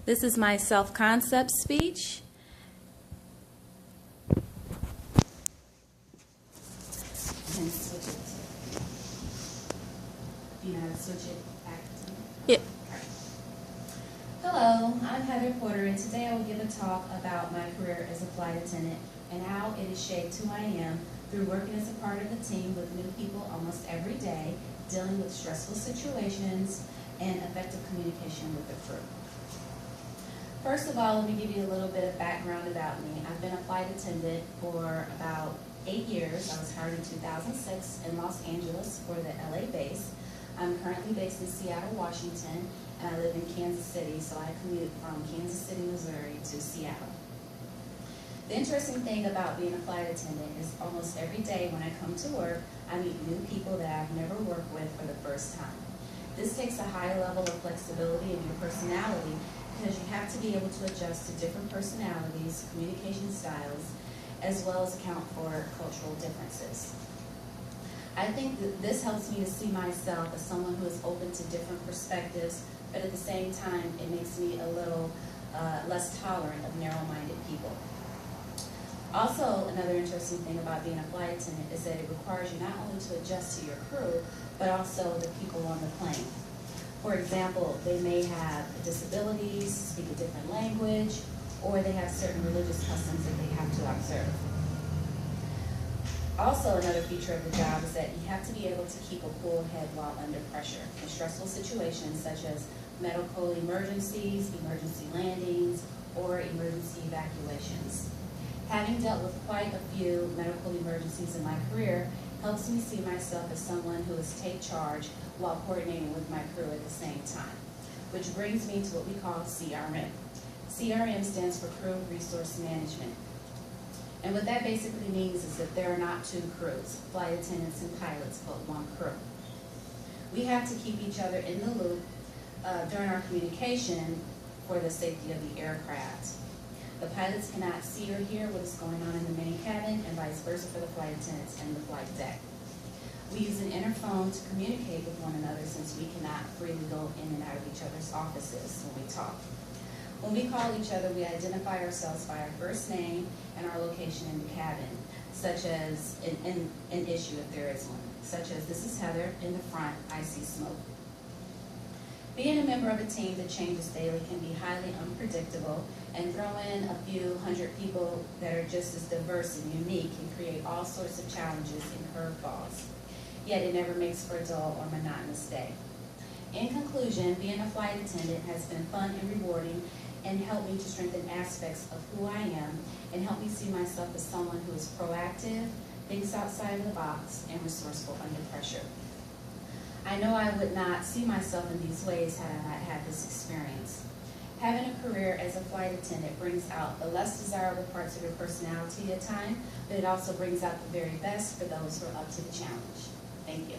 This is my self-concept speech. And switch it. Do you know how to switch it back to? Yep. Hello, I'm Heather Porter, and today I will give a talk about my career as a flight attendant and how it has shaped who I am through working as a part of the team with new people almost every day, dealing with stressful situations, and effective communication with the crew. First of all, let me give you a little bit of background about me. I've been a flight attendant for about 8 years. I was hired in 2006 in Los Angeles for the LA base. I'm currently based in Seattle, Washington, and I live in Kansas City, so I commute from Kansas City, Missouri to Seattle. The interesting thing about being a flight attendant is almost every day when I come to work, I meet new people that I've never worked with for the first time. This takes a high level of flexibility in your personality because you have to be able to adjust to different personalities, communication styles, as well as account for cultural differences. I think that this helps me to see myself as someone who is open to different perspectives, but at the same time, it makes me a little less tolerant of narrow-minded people. Also, another interesting thing about being a flight attendant is that it requires you not only to adjust to your crew, but also the people on the plane. For example, they may have disabilities, speak a different language, or they have certain religious customs that they have to observe. Also, another feature of the job is that you have to be able to keep a cool head while under pressure in stressful situations such as medical emergencies, emergency landings, or emergency evacuations. Having dealt with quite a few medical emergencies in my career helps me see myself as someone who is take charge while coordinating with my crew at the same time, which brings me to what we call CRM. CRM stands for Crew Resource Management. And what that basically means is that there are not two crews, flight attendants and pilots, but one crew. We have to keep each other in the loop during our communication for the safety of the aircraft. The pilots cannot see or hear what is going on in the main cabin, and vice versa for the flight attendants in the flight deck. We use an interphone to communicate with one another since we cannot freely go in and out of each other's offices when we talk. When we call each other, we identify ourselves by our first name and our location in the cabin, such as an issue if there is one, such as this is Heather, in the front, I see smoke. Being a member of a team that changes daily can be highly unpredictable, and throw in a few hundred people that are just as diverse and unique can create all sorts of challenges and curveballs. Yet it never makes for a dull or monotonous day. In conclusion, being a flight attendant has been fun and rewarding and helped me to strengthen aspects of who I am and help me see myself as someone who is proactive, thinks outside of the box, and resourceful under pressure. I know I would not see myself in these ways had I not had this experience. Having a career as a flight attendant brings out the less desirable parts of your personality at times, but it also brings out the very best for those who are up to the challenge. Thank you.